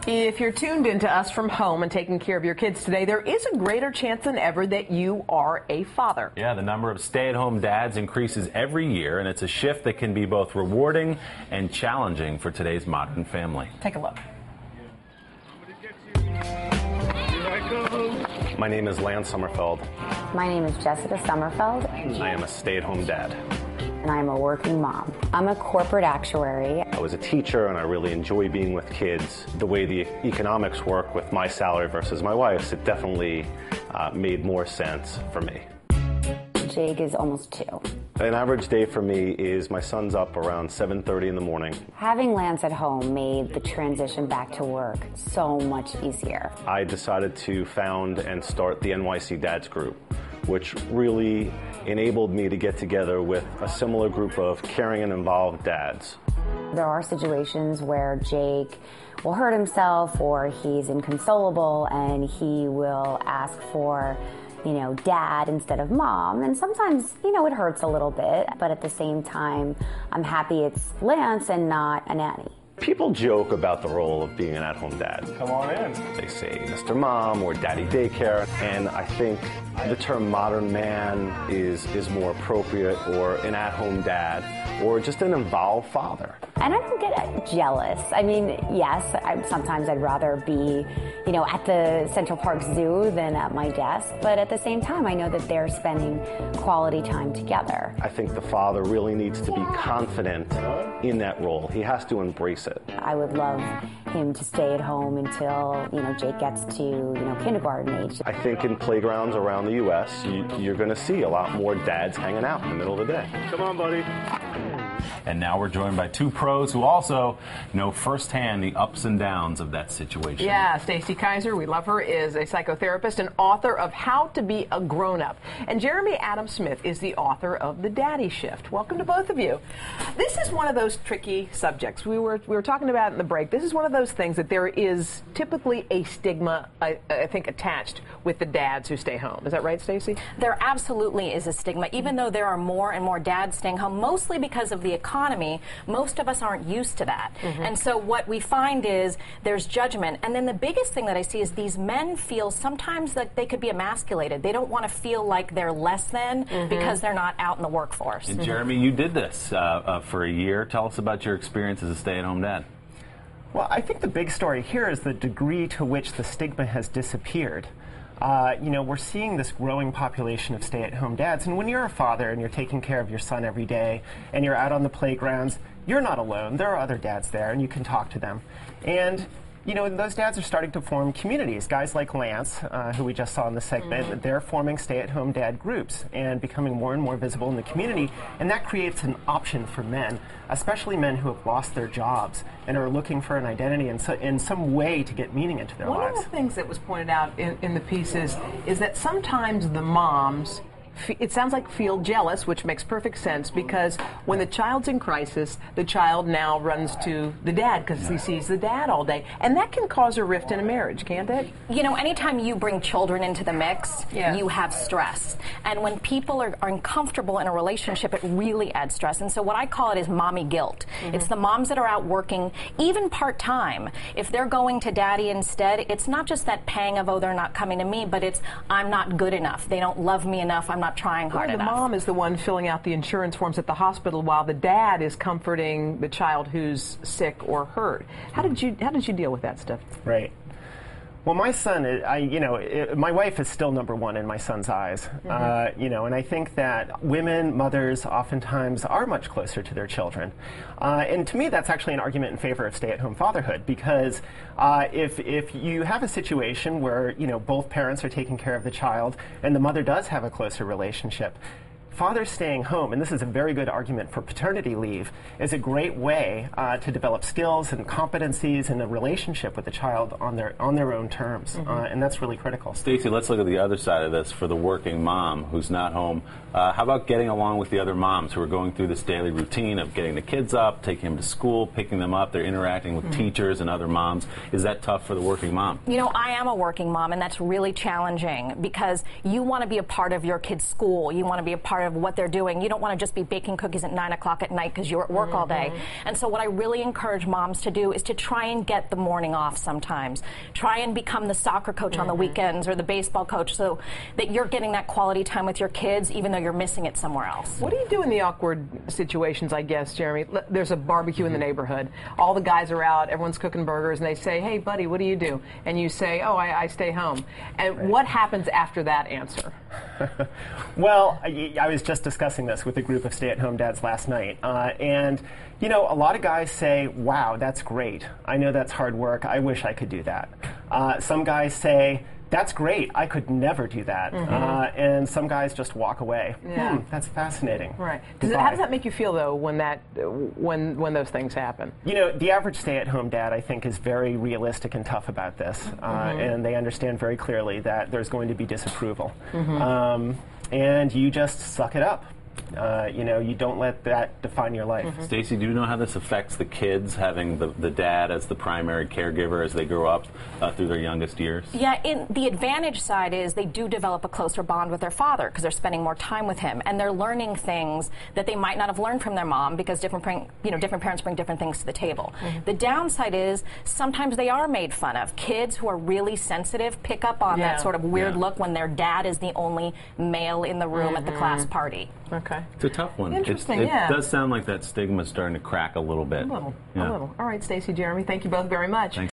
If you're tuned into us from home and taking care of your kids today, there is a greater chance than ever that you are a father. Yeah, the number of stay-at-home dads increases every year, and it's a shift that can be both rewarding and challenging for today's modern family. Take a look. My name is Lance Sommerfeld. My name is Jessica Sommerfeld. I am a stay-at-home dad. And I'm a working mom. I'm a corporate actuary. I was a teacher and I really enjoy being with kids. The way the economics work with my salary versus my wife's, it definitely made more sense for me. Jake is almost 2. An average day for me is my son's up around 7:30 in the morning. Having Lance at home made the transition back to work so much easier. I decided to found and start the NYC Dads Group, which really enabled me to get together with a similar group of caring and involved dads. There are situations where Jake will hurt himself or he's inconsolable and he will ask for, dad instead of mom. And sometimes, it hurts a little bit, but at the same time, I'm happy it's Lance and not a nanny. People joke about the role of being an at-home dad. Come on in. They say Mr. Mom or Daddy Daycare, and I think the term modern man is more appropriate, or an at-home dad, or just an involved father. And I don't get jealous. I mean, yes, sometimes I'd rather be, at the Central Park Zoo than at my desk, but at the same time, I know that they're spending quality time together. I think the father really needs to be confident in that role. He has to embrace it. I would love him to stay at home until, Jake gets to, kindergarten age. I think in playgrounds around the U.S., you're going to see a lot more dads hanging out in the middle of the day. Come on, buddy. And now we're joined by 2 pros who also know firsthand the ups and downs of that situation. Yeah, Stacy Kaiser, we love her, is a psychotherapist and author of How to Be a Grown-Up. And Jeremy Adam Smith is the author of The Daddy Shift. Welcome to both of you. This is one of those tricky subjects. We were talking about in the break. This is one of those things that there is typically a stigma, I think, attached with the dads who stay home. Is that right, Stacy? There absolutely is a stigma, even though there are more and more dads staying home, mostly because of the economy. Most of us aren't used to that. And so what we find is there's judgment. And then the biggest thing that I see is these men feel sometimes that they could be emasculated. They don't want to feel like they're less than because they're not out in the workforce. And Jeremy, you did this for a year. Tell us about your experience as a stay-at-home dad. Well, I think the big story here is the degree to which the stigma has disappeared. We're seeing this growing population of stay-at-home dads, and when you're a father and you're taking care of your son every day and you're out on the playgrounds, you're not alone. There are other dads there, and you can talk to them. And those dads are starting to form communities. Guys like Lance, who we just saw in the segment, they're forming stay-at-home dad groups and becoming more and more visible in the community, and that creates an option for men, especially men who have lost their jobs and are looking for an identity and in some way to get meaning into their lives. One of the things that was pointed out in the pieces is that sometimes the moms, it sounds like, feel jealous, which makes perfect sense, because when the child's in crisis, the child now runs to the dad because he sees the dad all day. And that can cause a rift in a marriage, can't it? Anytime you bring children into the mix, you have stress. And when people are uncomfortable in a relationship, it really adds stress. And so what I call it is mommy guilt. It's the moms that are out working, even part-time. If they're going to daddy instead, it's not just that pang of, oh, they're not coming to me, but it's, I'm not good enough. They don't love me enough. I'm not trying hard enough. The mom is the one filling out the insurance forms at the hospital while the dad is comforting the child who's sick or hurt. How did you deal with that stuff? Right. Well, my son, my wife is still number one in my son's eyes, and I think that mothers, oftentimes are much closer to their children. And to me, that's actually an argument in favor of stay-at-home fatherhood, because if you have a situation where, both parents are taking care of the child and the mother does have a closer relationship, fathers staying home, and this is a very good argument for paternity leave, is a great way to develop skills and competencies in a relationship with the child on their own terms, and that's really critical. Stacy, let's look at the other side of this for the working mom who's not home. How about getting along with the other moms who are going through this daily routine of getting the kids up, taking them to school, picking them up, they're interacting with teachers and other moms? Is that tough for the working mom? I am a working mom, and that's really challenging because you want to be a part of your kid's school. You want to be a part part of what they're doing. You don't want to just be baking cookies at 9 o'clock at night because you're at work all day. And so what I really encourage moms to do is to try and get the morning off sometimes. Try and become the soccer coach on the weekends or the baseball coach so that you're getting that quality time with your kids even though you're missing it somewhere else. What do you do in the awkward situations, I guess, Jeremy? There's a barbecue in the neighborhood. All the guys are out, everyone's cooking burgers, and they say, hey, buddy, what do you do? And you say, oh, I stay home. And what happens after that answer? Well, I was just discussing this with a group of stay-at-home dads last night. And, you know, a lot of guys say, wow, that's great. I know that's hard work. I wish I could do that. Some guys say, that's great. I could never do that. And some guys just walk away. Yeah. That's fascinating. Right. How does that make you feel, though, when those things happen? You know, the average stay-at-home dad, I think, is very realistic and tough about this. And they understand very clearly that there's going to be disapproval. And you just suck it up. You know, you don't let that define your life. Stacey, do you know how this affects the kids, having the dad as the primary caregiver as they grow up through their youngest years? Yeah, the advantage side is they do develop a closer bond with their father because they're spending more time with him, and they're learning things that they might not have learned from their mom because different parents bring different things to the table. The downside is sometimes they are made fun of. Kids who are really sensitive pick up on that sort of weird look when their dad is the only male in the room at the class party. Okay. It's a tough one. Interesting, It does sound like that stigma is starting to crack a little bit. A little. All right, Stacey, Jeremy, thank you both very much. Thanks.